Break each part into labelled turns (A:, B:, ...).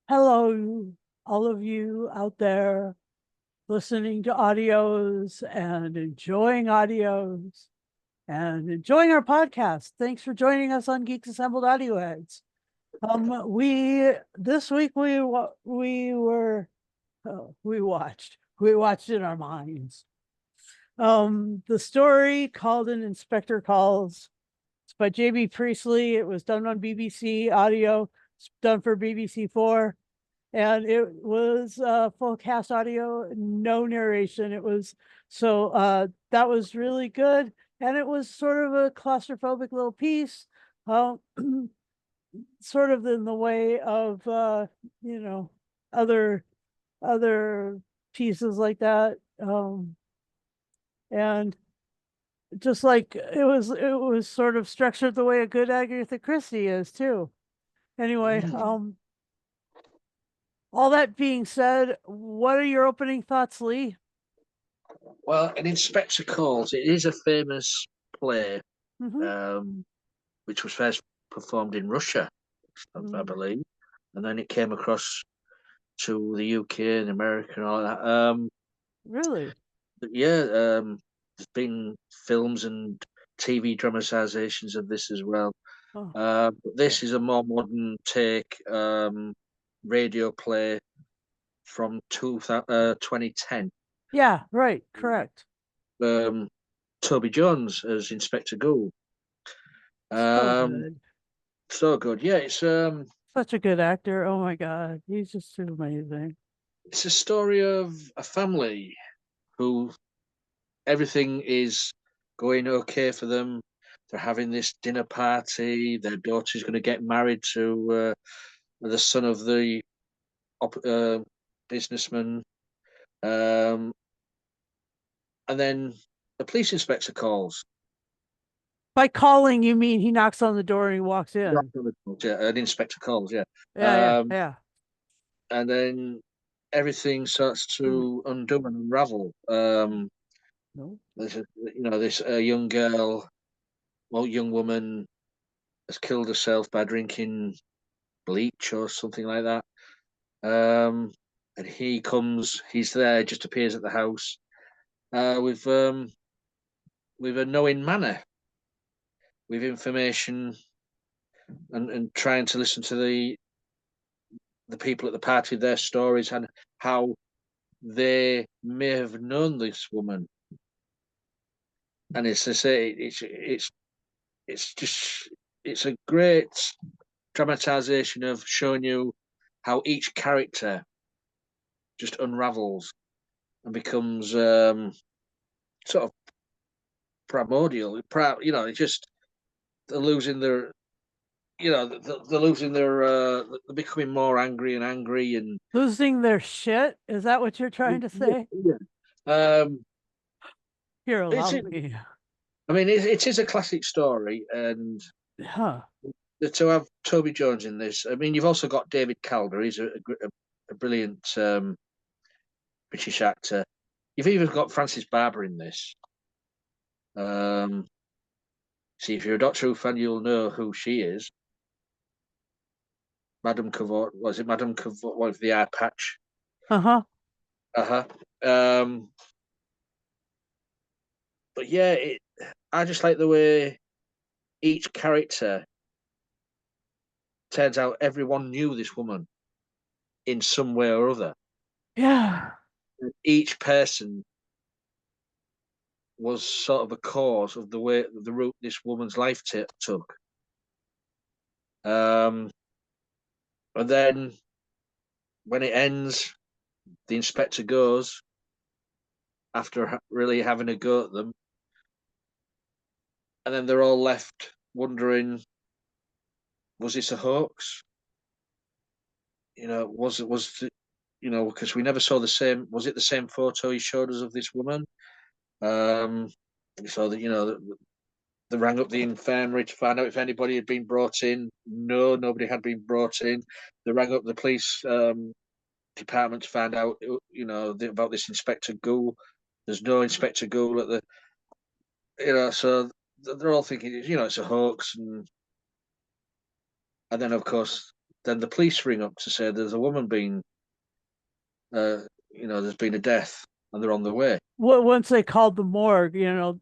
A: Hello, all of you out there listening to audios and enjoying our podcast. Thanks for joining us on Geeks Assembled Audio Heads. We this week we watched in our minds. The story called an Inspector Calls. It's by JB Priestley. It was done on BBC Audio. It's done for BBC4. And it was full cast audio, no narration. That was really good. And it was sort of a claustrophobic little piece, uh, sort of in the way of you know, other other pieces like that. And just like it was sort of structured the way a good Agatha Christie is too. Anyway, all that being said, what are your opening thoughts, Lee?
B: Well, an Inspector Calls. It is a famous play,
A: Mm-hmm.
B: um, which was first performed in Russia, I believe, and then it came across to the UK and America and all that.
A: Really?
B: But yeah, there's been films and TV dramatizations of this as well.
A: Oh,
B: But this is a more modern take, radio play from 2010.
A: yeah, right, correct.
B: Um, Toby Jones as Inspector Gould.
A: So
B: Um,
A: good.
B: so good. Yeah,
A: Such a good actor. Oh my God, he's just too amazing.
B: it's a story of a family who everything is going okay for them. They're having this dinner party. Their daughter's going to get married to the son of the businessman. Um, and then the police inspector calls.
A: By calling, you mean he knocks on the door and he walks in?
B: Yeah, an inspector calls, yeah.
A: Yeah, yeah,
B: Um,
A: yeah.
B: and then everything starts
A: Ooh,
B: to undo and unravel.
A: no.
B: There's this young girl, well, young woman has killed herself by drinking bleach or something like that. Um, and he's there, just appears at the house uh, with um, with a knowing manner, with information, and trying to listen to the people at the party, their stories, and how they may have known this woman. And it's to say, it's just it's a great dramatization of showing you how each character just unravels and becomes sort of primordial. It's just they're losing their, they're losing their, they're becoming more angry and angry, and
A: Losing their shit? Is that what you're trying to say?
B: yeah. Um,
A: Here,
B: it's,
A: allow
B: I
A: me.
B: mean, it is a classic story, and
A: Huh.
B: to have Toby Jones in this, I mean, you've also got David Calder. He's a brilliant British actor. You've even got Frances Barber in this. Um, See, if you're a Doctor Who fan, you'll know who she is. Madame Cavort, was it Madame Cavort with the eye patch?
A: Uh-huh.
B: Uh huh. But yeah, I just like the way each character turns out everyone knew this woman in some way or other.
A: Yeah.
B: Each person was sort of a cause of the route this woman's life took. Um, and then when it ends, the inspector goes after really having a go at them, and then they're all left wondering, was this a hoax? Because we never saw the same. Was it the same photo he showed us of this woman? Um, so that they rang up the infirmary to find out if anybody had been brought in. No, nobody had been brought in. They rang up the police department to find out, about this Inspector Gould. There's no Inspector Gould at so they're all thinking, it's a hoax, and then of course then the police ring up to say there's a woman being, there's been a death and they're on the way.
A: Once they called the morgue,
B: Yeah,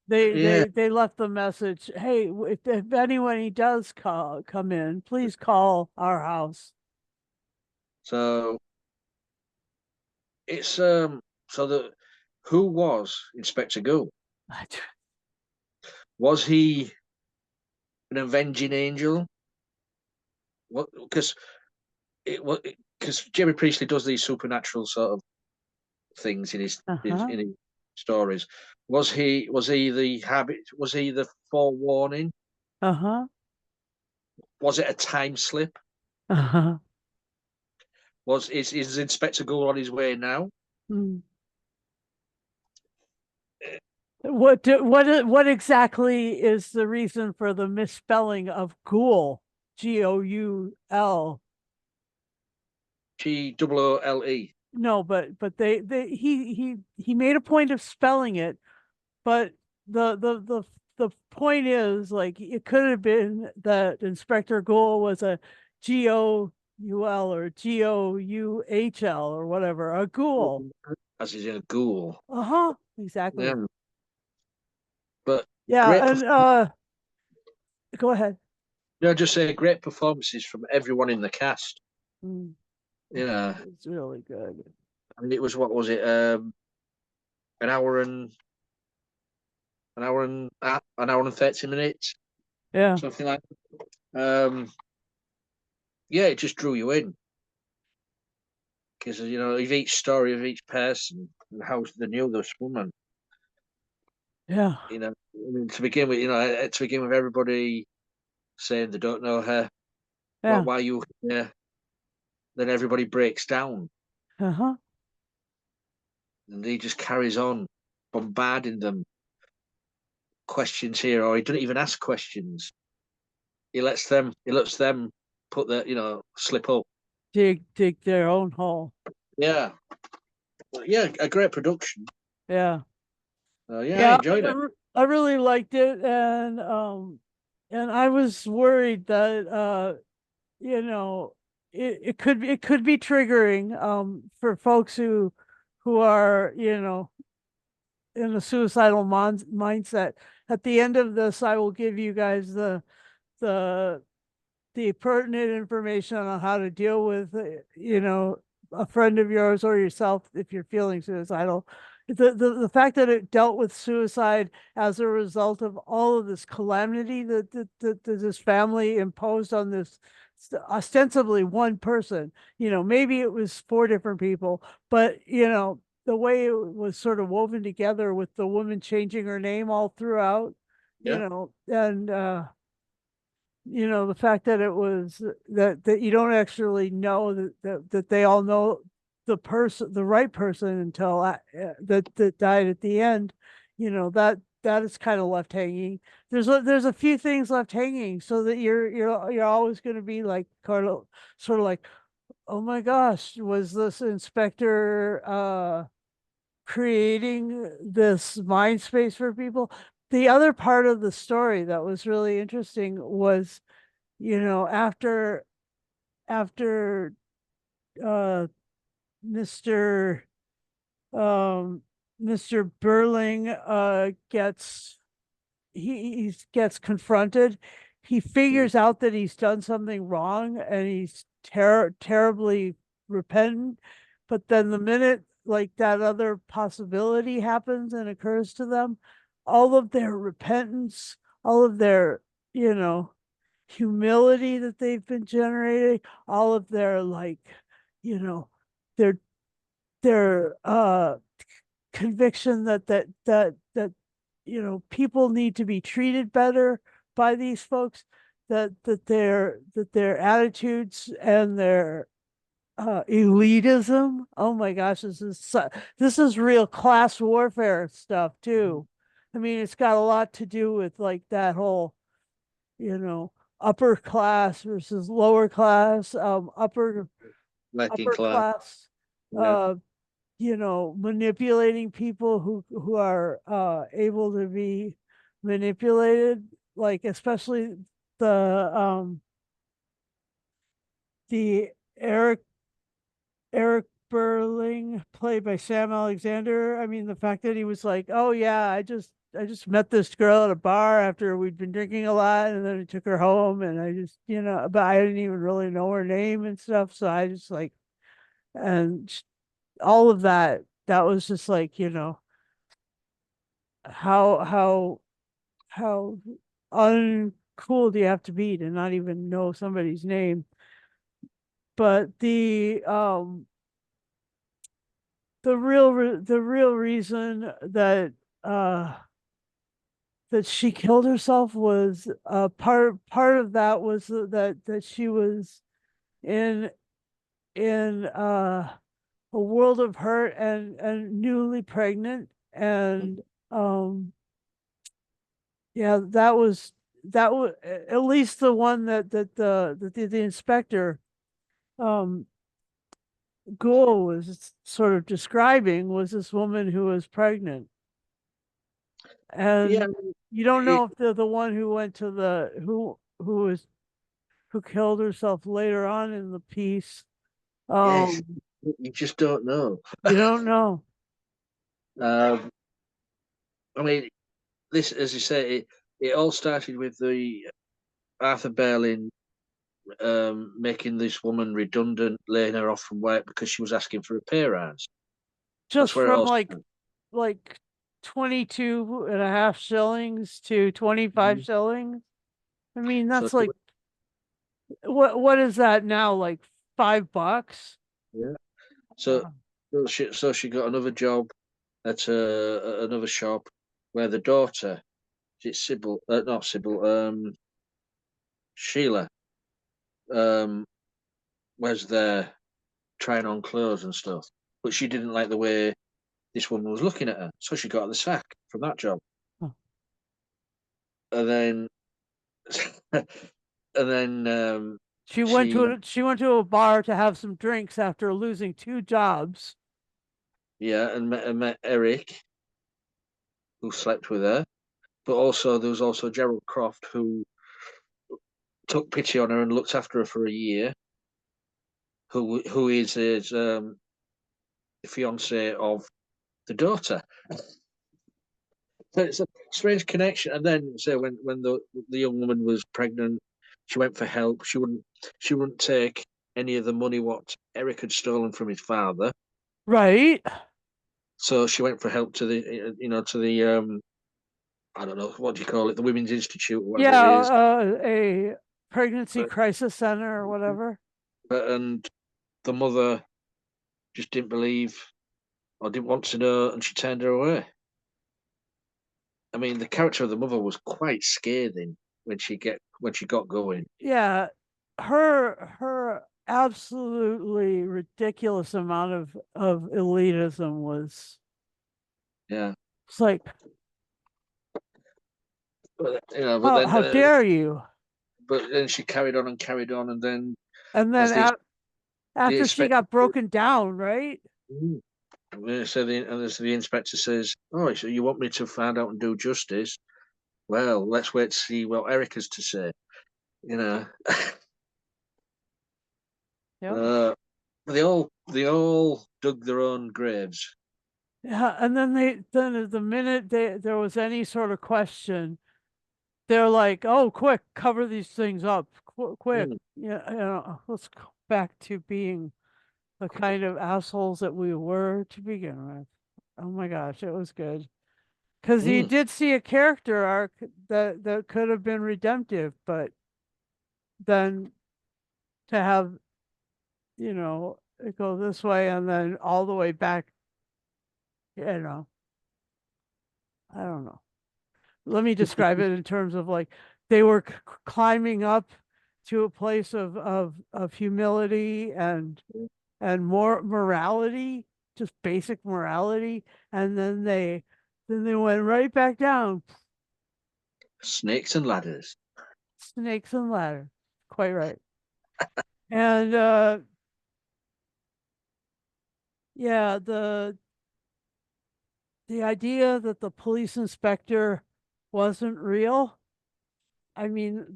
A: they
B: yeah.
A: they they left the message, hey, if anyone does come in, please call our house.
B: So it's so the who was Inspector Gould? Was he an avenging angel? What? Because Jerry Priestley does these supernatural sort of things in
A: Uh-huh.
B: his stories. Was he the habit? Was he the forewarning?
A: Uh-huh.
B: Was it a time slip?
A: Uh-huh.
B: Is Inspector Gould on his way now?
A: Mm. What exactly is the reason for the misspelling of ghoul? Goul.
B: Goole.
A: No, but he made a point of spelling it, but the point is, like, it could have been that Inspector Gould was a Goul or Gouhl or whatever, a ghoul.
B: As he's in a ghoul.
A: Uh-huh. Exactly.
B: Yeah, but great.
A: Yeah, and go ahead.
B: No, just say great performances from everyone in the cast.
A: Mm.
B: Yeah,
A: It's really good.
B: I mean, it was what was it? An hour and an hour and 30 minutes,
A: Yeah,
B: something like that. Yeah, it just drew you in because of each story of each person and how they knew this woman.
A: yeah,
B: I mean, to begin with, everybody saying they don't know her.
A: yeah.
B: Why are you here? Then everybody breaks down,
A: Uh-huh.
B: and he just carries on bombarding them questions here, or he doesn't even ask questions. He lets them put slip up.
A: Dig their own hole.
B: Yeah, yeah, a great production.
A: Yeah.
B: Yeah, I
A: Yeah,
B: enjoyed it.
A: I really liked it, and I was worried that you know it could be triggering for folks who are, in a suicidal mindset. At the end of this, I will give you guys the the pertinent information on how to deal with, a friend of yours or yourself if you're feeling suicidal. The fact that it dealt with suicide as a result of all of this calamity that this family imposed on this ostensibly one person. Maybe it was four different people, but the way it was sort of woven together with the woman changing her name all throughout,
B: Yeah,
A: and the fact that it was that you don't actually know that they all know the right person until that died at the end. That is kind of left hanging. There's a few things left hanging, so that you're always going to be like sort of like, oh my gosh, was this inspector creating this mind space for people? The other part of the story that was really interesting was, after uh Mr. um Mr. Birling he gets confronted, he figures out that he's done something wrong and he's terribly repentant. But then the minute, like, that other possibility happens and occurs to them, all of their repentance, all of their, you know, humility that they've been generating, all of their, like, you know, their their conviction that people need to be treated better by these folks, that their attitudes and their elitism. Oh my gosh, this is real class warfare stuff too. I mean, it's got a lot to do with, like, that whole, you know upper class versus lower class,
B: working
A: upper
B: class.
A: class,
B: Yeah,
A: uh manipulating people who are able to be manipulated, like, especially the the Eric Burling, played by Sam Alexander. I mean, the fact that he was like, "Oh yeah, I just met this girl at a bar after we'd been drinking a lot, and then I took her home, and I just, but I didn't even really know her name and stuff, so I just like, and all of that. That was just like, how how uncool do you have to be to not even know somebody's name? But the real reason uh that she killed herself was part of that was that she was in in a world of hurt and newly pregnant, and um yeah, that was at least the one that the inspector um Gould was sort of describing was this woman who was pregnant.
B: Yeah,
A: And you don't
B: it,
A: know if they're the one who went to the who killed herself later on in the piece.
B: yes,
A: Um,
B: you just don't know.
A: you don't know.
B: Um, I mean, this, as you say, it all started with the Arthur Berlin making this woman redundant, laying her off from work because she was asking for a pay rise. That's
A: Just
B: where it
A: from
B: all started.
A: like 22 and a half shillings to 25
B: Mhm.
A: shillings. I mean,
B: So
A: that's like what is that now? Like $5?
B: yeah, so
A: Uh,
B: so she got another job at another shop where the daughter, it's Sybil, not Sybil, Sheila, um, was there trying on clothes and stuff, but she didn't like the way this woman was looking at her, so she got the sack from that job.
A: huh.
B: And then, and then she,
A: She went to a bar to have some drinks after losing two jobs.
B: yeah, and met Eric, who slept with her. But also there was also Gerald Croft, who took pity on her and looked after her for a year. Who is his fiance of the daughter. So it's a strange connection. And then, so when the young woman was pregnant, she went for help. She wouldn't take any of the money what Eric had stolen from his father.
A: Right.
B: So she went for help to the to the I don't know what do you call it, the Women's Institute or whatever
A: Yeah,
B: it is.
A: a pregnancy
B: But,
A: crisis center or whatever.
B: and the mother just didn't believe or didn't want to know, and she turned her away. I mean, the character of the mother was quite scathing when she got going.
A: Yeah, her absolutely ridiculous amount of elitism was,
B: Yeah,
A: it's like,
B: but then
A: how dare you?
B: she carried on and carried on, and then
A: And then
B: as the
A: after she
B: inspector,
A: got broken down, right?
B: mm, as the inspector says, "Oh, so you want me to find out and do justice? Well, let's wait to see what Eric has to say." You know,
A: Yep.
B: uh, they all dug their own graves.
A: Yeah, and then then the minute there was any sort of question, they're like, "Oh, quick, cover these things up, quick."
B: Mm,
A: Yeah, let's go back to being the kind of assholes that we were to begin with. Oh my gosh, it was good. Because you
B: mm.
A: did see a character arc that could have been redemptive, but then to have, it go this way and then all the way back, you know, I don't know. Let me describe it in terms of like they were climbing up to a place of humility and more morality, just basic morality, and then they went right back down,
B: Snakes and ladders.
A: snakes and ladder. Quite right. And yeah, the idea that the police inspector wasn't real, I mean,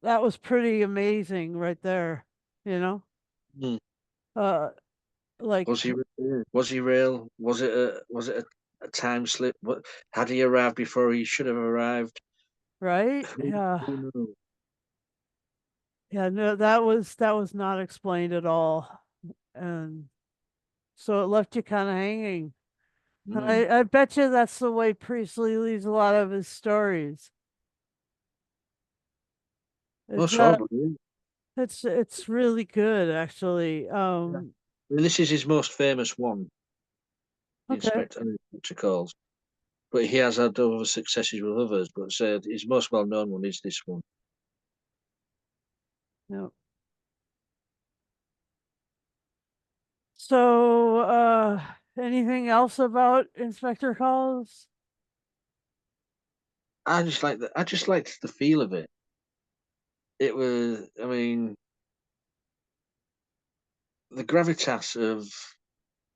A: that was pretty amazing right there, you know?
B: Mm.
A: Uh, like,
B: Was he? Was he real? Was it a time slip? What had he arrived before he should have arrived?
A: right? Yeah.
B: Who knows?
A: Yeah, no, that was not explained at all. And so it left you kind of hanging. And
B: Mm.
A: I bet you that's the way Priestley leaves a lot of his stories. Is
B: Most
A: that
B: probably.
A: it's really good actually.
B: Yeah. I mean, this is his most famous one,
A: Okay.
B: Inspector Calls. But he has had other successes with others. But his most well-known one is this one.
A: Yeah. So anything else about Inspector Calls?
B: I just liked the feel of it. It was, I mean, the gravitas of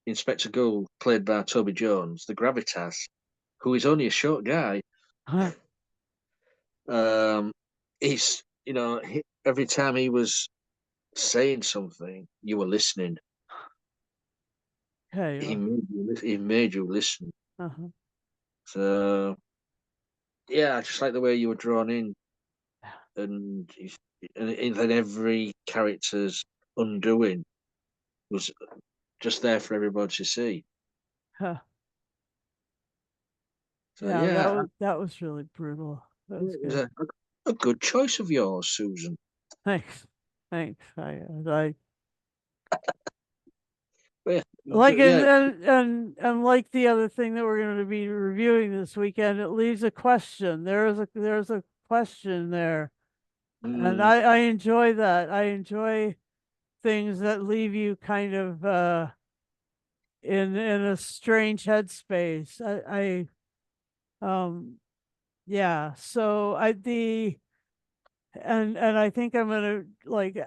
B: Inspector Gould, played by Toby Jones, the gravitas, who is only a short guy.
A: Huh.
B: Um, every time he was saying something, you were listening.
A: Okay.
B: He made you listen.
A: Uh-huh.
B: So yeah, I just like the way you were drawn in, and and then every character's undoing was just there for everybody to see.
A: Huh.
B: So
A: Yeah,
B: yeah,
A: that was really brutal. That was
B: it was
A: good.
B: a good choice of yours, Susan.
A: Thanks. Thanks. I
B: But
A: like
B: yeah,
A: and like the other thing that we're going to be reviewing this weekend, it leaves a question. There's a question there. And
B: mm,
A: I enjoy that. I enjoy things that leave you kind of in a strange headspace. Yeah, so I the and I think I'm gonna like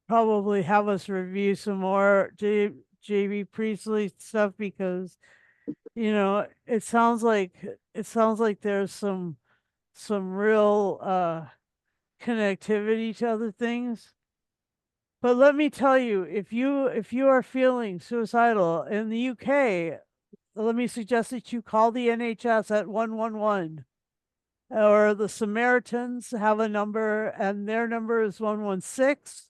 A: probably have us review some more JB Priestley stuff because it sounds like there's some real connectivity to other things. But let me tell you, if you are feeling suicidal in the UK, let me suggest that you call the NHS at 111, or the Samaritans have a number and their number is 116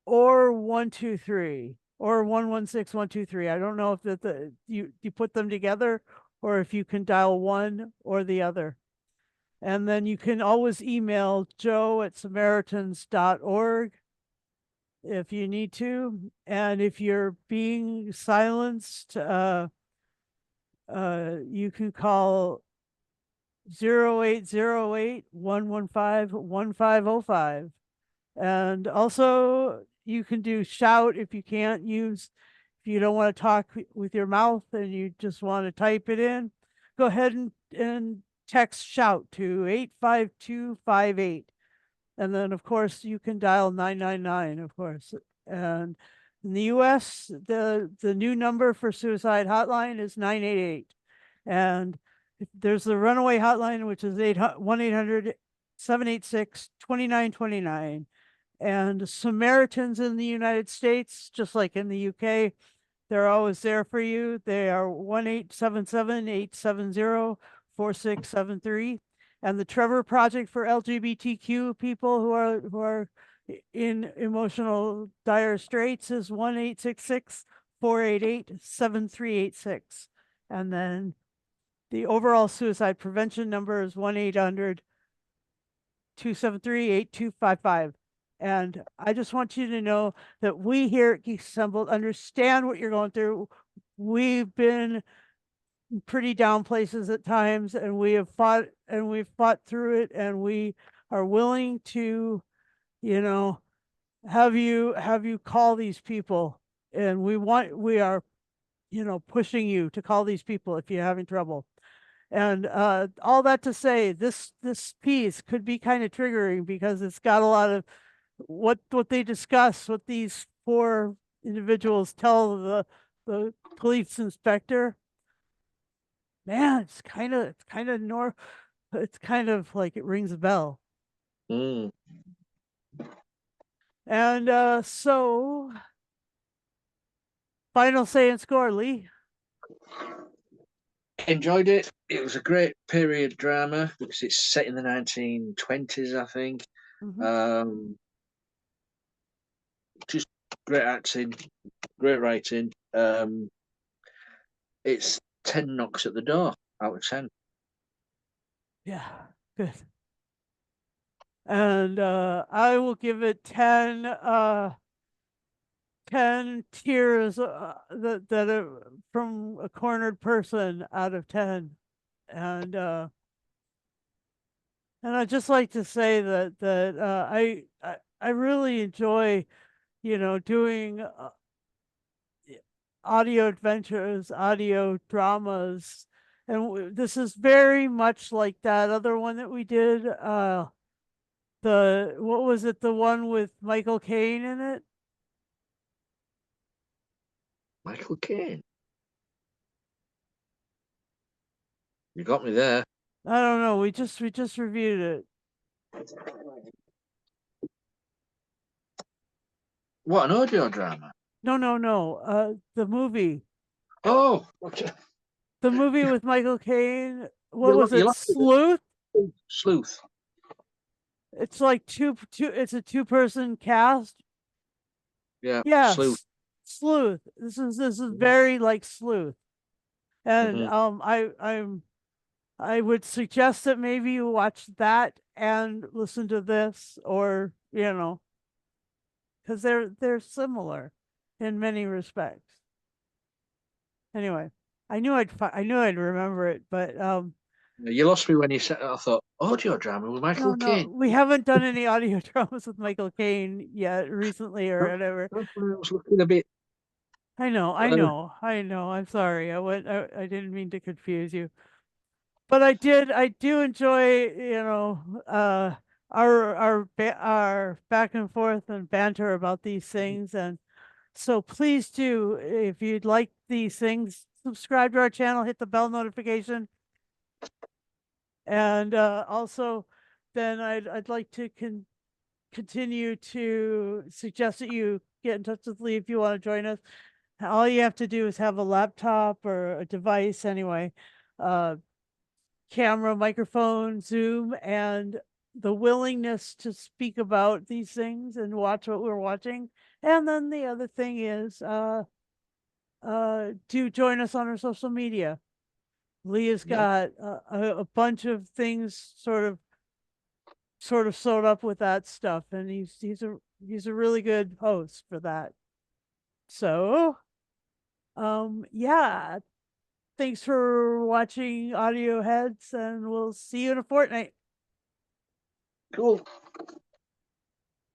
A: or 123 or 116 123. I don't know if you put them together or if you can dial one or the other. And then you can always email joe@samaritans.org if you need to. And if you're being silenced, you can call 0808-115-1505. And also you can do shout if if you don't want to talk with your mouth and you just want to type it in, go ahead and text shout to 85258. And then, of course, you can dial 999, of course. And in the US, the new number for suicide hotline is 988. And there's the runaway hotline, which is 1-800-786-2929. And Samaritans in the United States, just like in the UK, they're always there for you. They are 1-877-870-4673. And the Trevor Project for LGBTQ people who are in emotional dire straits is 1-866-488-7386. And then the overall suicide prevention number is 1-800-273-8255. And I just want you to know that we here at Geek Assembled understand what you're going through. We've been in pretty down places at times, and we've fought through it, and we are willing to, you know, have you call these people. And we are, pushing you to call these people if you're having trouble. And all that to say, this piece could be kind of triggering because it's got a lot of what they discuss, what these four individuals tell the police inspector. Man, it's kind of like it rings a bell.
B: mm.
A: And so final say and score, Lee.
B: Enjoyed it. It was a great period drama because it's set in the 1920s, I think.
A: Mhm.
B: Just great acting, great writing. It's 10 knocks at the door out of 10.
A: Yeah, good. And I will give it 10 tears from a cornered person out of 10. And I'd just like to say that I really enjoy, doing audio adventures, audio dramas. And this is very much like that other one that we did. What was it? The one with Michael Caine in it?
B: Michael Caine. You got me there.
A: I don't know. We just reviewed it.
B: What an audio drama.
A: No, no, no. The movie.
B: Oh, okay.
A: The movie with Michael Caine. What was
B: You
A: it?
B: lost it.
A: Sleuth?
B: Sleuth.
A: It's like it's a two-person cast.
B: Yeah, Sleuth.
A: Yes. Sleuth. This is very like Sleuth. And
B: Mm-hmm.
A: I would suggest that maybe you watch that and listen to this, or because they're similar in many respects. Anyway, I knew I'd remember it, but
B: You lost me when you said. I thought audio drama with
A: no,
B: Michael
A: no,
B: Caine.
A: we haven't done any audio dramas with Michael Caine yet recently or whatever.
B: That's why I was looking a bit.
A: I know, I
B: Uh,
A: know, I know. I'm sorry. I didn't mean to confuse you. But I do enjoy, our back and forth and banter about these things. And so please do, if you'd like these things, subscribe to our channel, hit the bell notification. And also then I'd like to continue to suggest that you get in touch with Lee if you want to join us. All you have to do is have a laptop or a device anyway, uh, camera, microphone, Zoom, and the willingness to speak about these things and watch what we're watching. And then the other thing is, do join us on our social media. Lee has
B: yeah,
A: got a bunch of things sort of sewed up with that stuff, and he's a really good host for that. So, yeah, thanks for watching Audio Heads, and we'll see you in a fortnight.
B: cool.